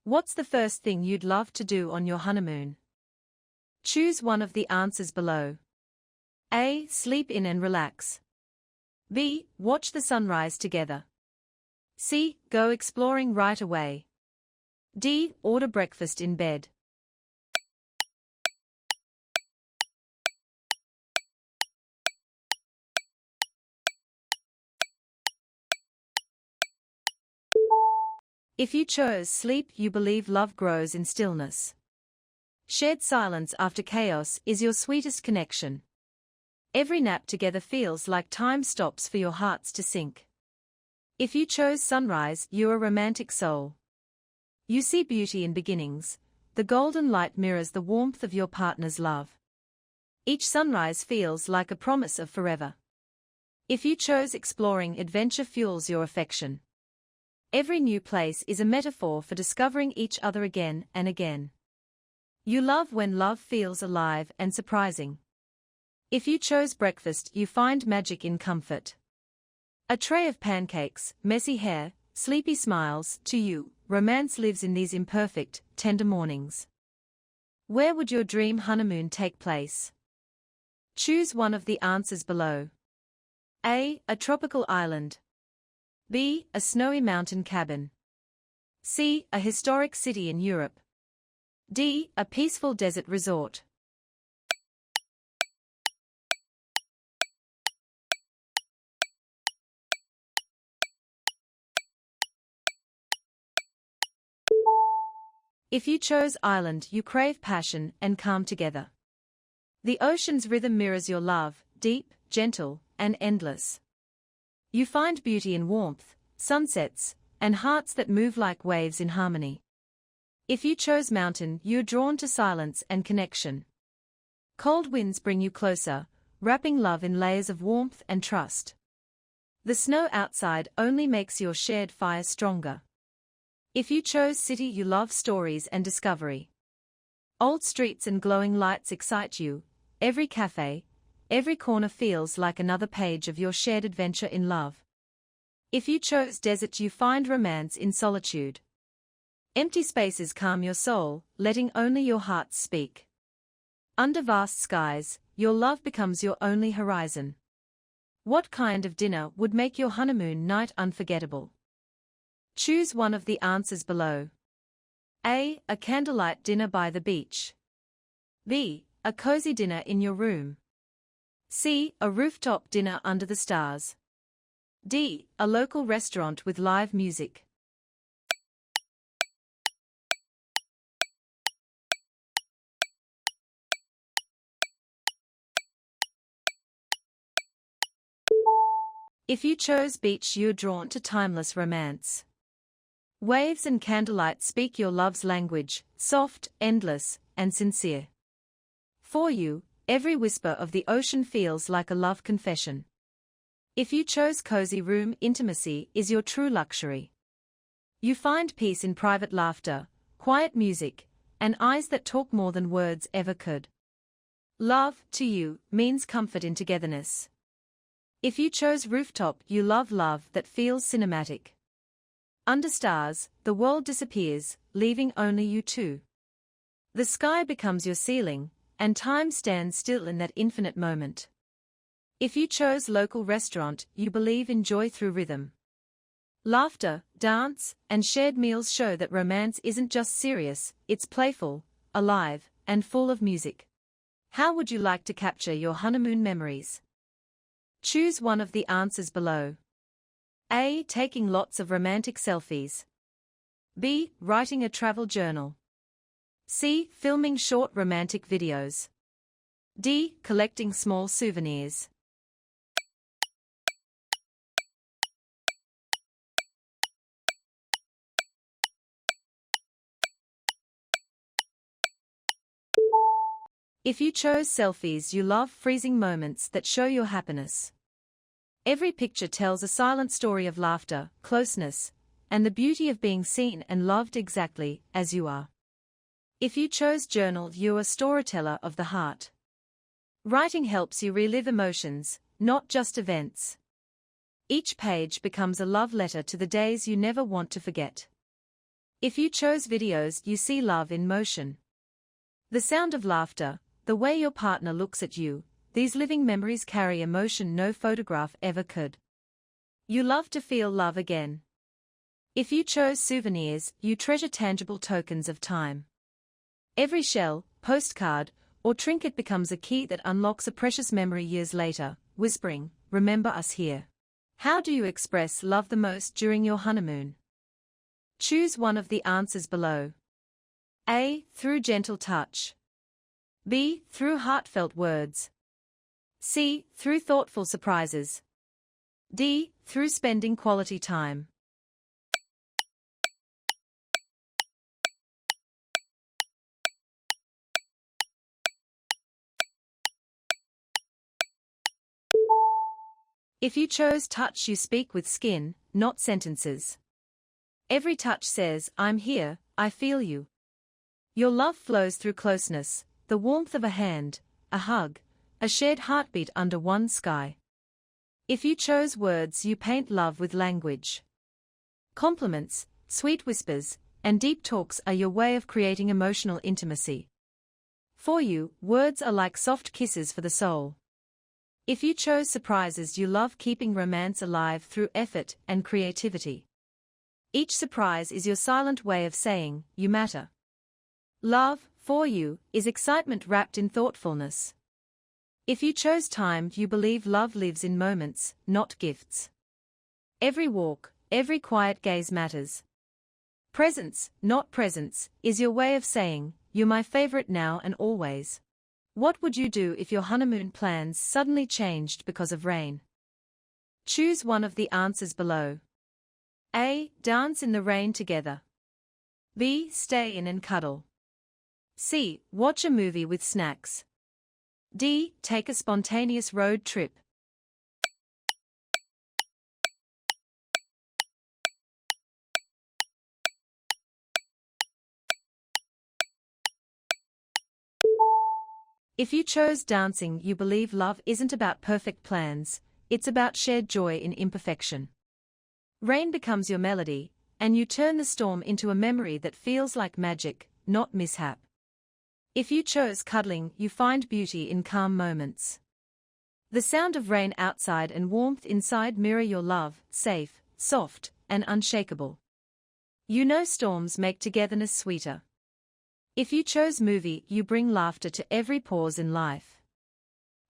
What's the first thing you'd love to do on your honeymoon? Choose one of the answers below. A. Sleep in and relax. B. Watch the sunrise together. C. Go exploring right away. D. Order breakfast in bed. If you chose sleep, you believe love grows in stillness. Shared silence after chaos is your sweetest connection. Every nap together feels like time stops for your hearts to sink. If you chose sunrise, you're a romantic soul. You see beauty in beginnings. The golden light mirrors the warmth of your partner's love. Each sunrise feels like a promise of forever. If you chose exploring, adventure fuels your affection. Every new place is a metaphor for discovering each other again and again. You love when love feels alive and surprising. If you chose breakfast, you find magic in comfort. A tray of pancakes, messy hair, sleepy smiles, to you, romance lives in these imperfect, tender mornings. Where would your dream honeymoon take place? Choose one of the answers below. A. A tropical island. B. A snowy mountain cabin. C. A historic city in Europe. D. A peaceful desert resort. If you chose island, you crave passion and calm together. The ocean's rhythm mirrors your love, deep, gentle, and endless. You find beauty in warmth, sunsets, and hearts that move like waves in harmony. If you chose mountain, you're drawn to silence and connection. Cold winds bring you closer, wrapping love in layers of warmth and trust. The snow outside only makes your shared fire stronger. If you chose city, you love stories and discovery. Old streets and glowing lights excite you. Every cafe, every corner feels like another page of your shared adventure in love. If you chose desert, you find romance in solitude. Empty spaces calm your soul, letting only your heart speak. Under vast skies, your love becomes your only horizon. What kind of dinner would make your honeymoon night unforgettable? Choose one of the answers below. A. A candlelight dinner by the beach. B. A cozy dinner in your room. C. A rooftop dinner under the stars. D. A local restaurant with live music. If you chose beach, you're drawn to timeless romance. Waves and candlelight speak your love's language, soft, endless, and sincere. For you, every whisper of the ocean feels like a love confession. If you chose cozy room, intimacy is your true luxury. You find peace in private laughter, quiet music, and eyes that talk more than words ever could. Love, to you, means comfort in togetherness. If you chose rooftop, you love love that feels cinematic. Under stars, the world disappears, leaving only you two. The sky becomes your ceiling, and time stands still in that infinite moment. If you chose local restaurant, you believe in joy through rhythm. Laughter, dance, and shared meals show that romance isn't just serious, it's playful, alive, and full of music. How would you like to capture your honeymoon memories? Choose one of the answers below. A. Taking lots of romantic selfies. B. Writing a travel journal. C. Filming short romantic videos. D. Collecting small souvenirs. If you chose selfies, you love freezing moments that show your happiness. Every picture tells a silent story of laughter, closeness, and the beauty of being seen and loved exactly as you are. If you chose journal, you're a storyteller of the heart. Writing helps you relive emotions, not just events. Each page becomes a love letter to the days you never want to forget. If you chose videos, you see love in motion. The sound of laughter, the way your partner looks at you, these living memories carry emotion no photograph ever could. You love to feel love again. If you chose souvenirs, you treasure tangible tokens of time. Every shell, postcard, or trinket becomes a key that unlocks a precious memory years later, whispering, "Remember us here." How do you express love the most during your honeymoon? Choose one of the answers below. A. Through gentle touch. B. Through heartfelt words. C. Through thoughtful surprises. D. Through spending quality time. If you chose touch, you speak with skin, not sentences. Every touch says, "I'm here, I feel you." Your love flows through closeness, the warmth of a hand, a hug, a shared heartbeat under one sky. If you chose words, you paint love with language. Compliments, sweet whispers, and deep talks are your way of creating emotional intimacy. For you, words are like soft kisses for the soul. If you chose surprises, you love keeping romance alive through effort and creativity. Each surprise is your silent way of saying, "You matter." Love, for you, is excitement wrapped in thoughtfulness. If you chose time, you believe love lives in moments, not gifts. Every walk, every quiet gaze matters. Presence, not presents, is your way of saying, "You're my favorite now and always." What would you do if your honeymoon plans suddenly changed because of rain? Choose one of the answers below. A. Dance in the rain together. B. Stay in and cuddle. C. Watch a movie with snacks. D. Take a spontaneous road trip. If you chose dancing, you believe love isn't about perfect plans, it's about shared joy in imperfection. Rain becomes your melody, and you turn the storm into a memory that feels like magic, not mishap. If you chose cuddling, you find beauty in calm moments. The sound of rain outside and warmth inside mirror your love, safe, soft, and unshakable. You know storms make togetherness sweeter. If you chose movie, you bring laughter to every pause in life.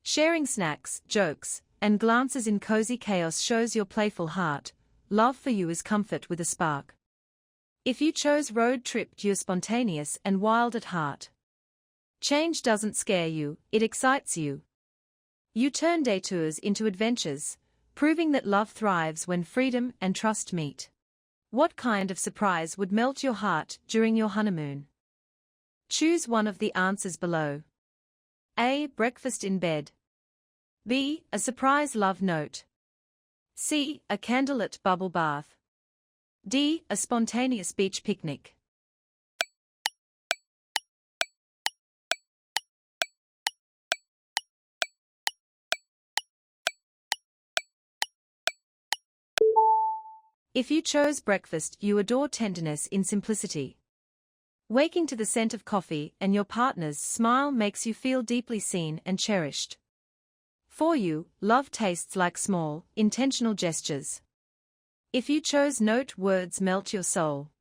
Sharing snacks, jokes, and glances in cozy chaos shows your playful heart. Love for you is comfort with a spark. If you chose road trip, you're spontaneous and wild at heart. Change doesn't scare you, it excites you. You turn detours into adventures, proving that love thrives when freedom and trust meet. What kind of surprise would melt your heart during your honeymoon? Choose one of the answers below. A. Breakfast in bed. B. A surprise love note. C. A candlelit bubble bath. D. A spontaneous beach picnic. If you chose breakfast, you adore tenderness in simplicity. Waking to the scent of coffee and your partner's smile makes you feel deeply seen and cherished. For you, love tastes like small, intentional gestures. If you chose note, words melt your soul.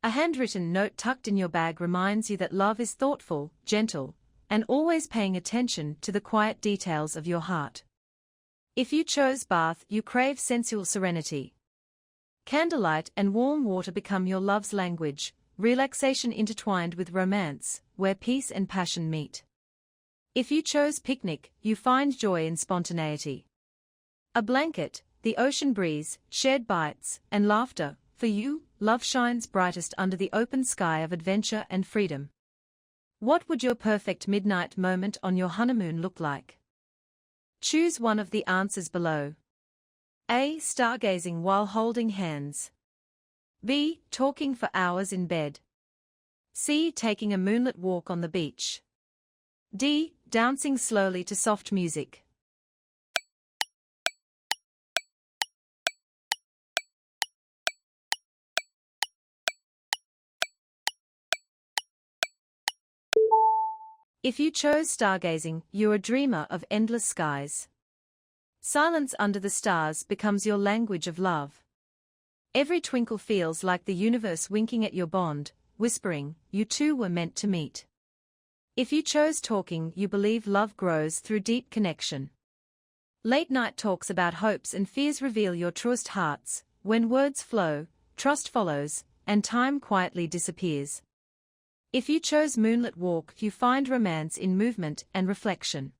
A handwritten note tucked in your bag reminds you that love is thoughtful, gentle, and always paying attention to the quiet details of your heart. If you chose bath, you crave sensual serenity. Candlelight and warm water become your love's language, relaxation intertwined with romance, where peace and passion meet. If you chose picnic, you find joy in spontaneity. A blanket, the ocean breeze, shared bites, and laughter, for you, love shines brightest under the open sky of adventure and freedom. What would your perfect midnight moment on your honeymoon look like? Choose one of the answers below. A. Stargazing while holding hands. B. Talking for hours in bed. C. Taking a moonlit walk on the beach. D. Dancing slowly to soft music. If you chose stargazing, you're a dreamer of endless skies. Silence under the stars becomes your language of love. Every twinkle feels like the universe winking at your bond, whispering, you two were meant to meet. If you chose talking, you believe love grows through deep connection. Late night talks about hopes and fears reveal your truest hearts. When words flow, trust follows, and time quietly disappears. If you chose moonlit walk, you find romance in movement and reflection.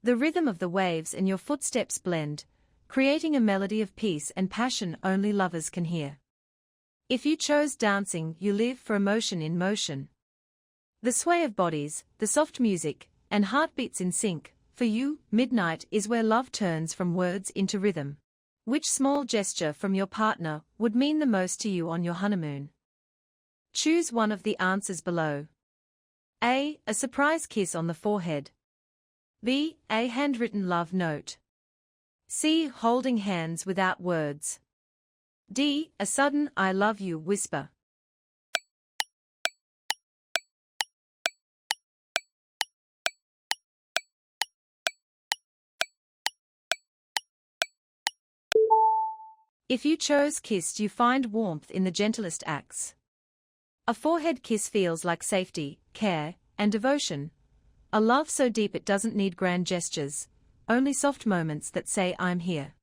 The rhythm of the waves and your footsteps blend, creating a melody of peace and passion only lovers can hear. If you chose dancing, you live for emotion in motion. The sway of bodies, the soft music, and heartbeats in sync. For you, midnight is where love turns from words into rhythm. Which small gesture from your partner would mean the most to you on your honeymoon? Choose one of the answers below. A. A surprise kiss on the forehead. B. A handwritten love note. C. Holding hands without words. D. A sudden I love you whisper. If you chose kissed, you find warmth in the gentlest acts. A forehead kiss feels like safety, care, and devotion. A love so deep it doesn't need grand gestures, only soft moments that say I'm here.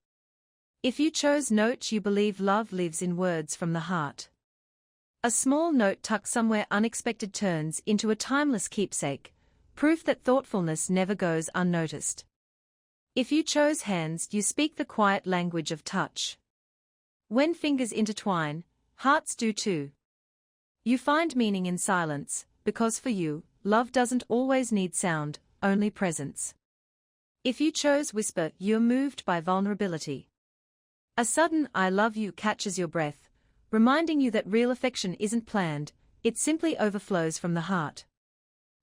If you chose note, you believe love lives in words from the heart. A small note tucked somewhere unexpected turns into a timeless keepsake, proof that thoughtfulness never goes unnoticed. If you chose hands, you speak the quiet language of touch. When fingers intertwine, hearts do too. You find meaning in silence, because for you, love doesn't always need sound, only presence. If you chose whisper, you're moved by vulnerability. A sudden I love you catches your breath, reminding you that real affection isn't planned, it simply overflows from the heart.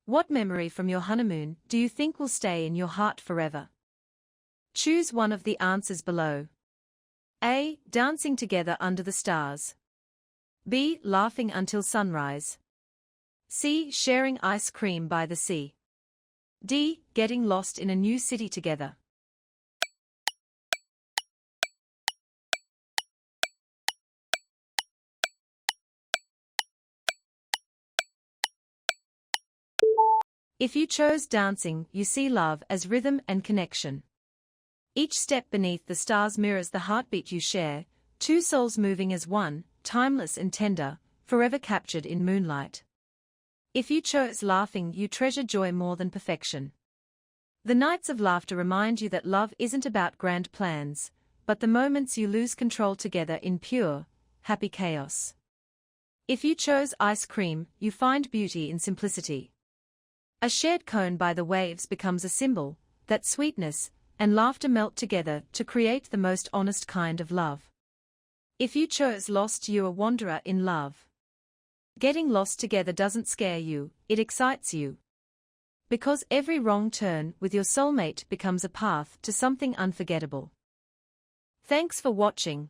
What memory from your honeymoon do you think will stay in your heart forever? Choose one of the answers below. A. Dancing together under the stars. B. Laughing until sunrise. C. Sharing ice cream by the sea. D. Getting lost in a new city together. If you chose dancing, you see love as rhythm and connection. Each step beneath the stars mirrors the heartbeat you share, two souls moving as one, timeless and tender, forever captured in moonlight. If you chose laughing, you treasure joy more than perfection. The nights of laughter remind you that love isn't about grand plans, but the moments you lose control together in pure, happy chaos. If you chose ice cream, you find beauty in simplicity. A shared cone by the waves becomes a symbol that sweetness and laughter melt together to create the most honest kind of love. If you chose lost, you're a wanderer in love. Getting lost together doesn't scare you, it excites you. Because every wrong turn with your soulmate becomes a path to something unforgettable. Thanks for watching.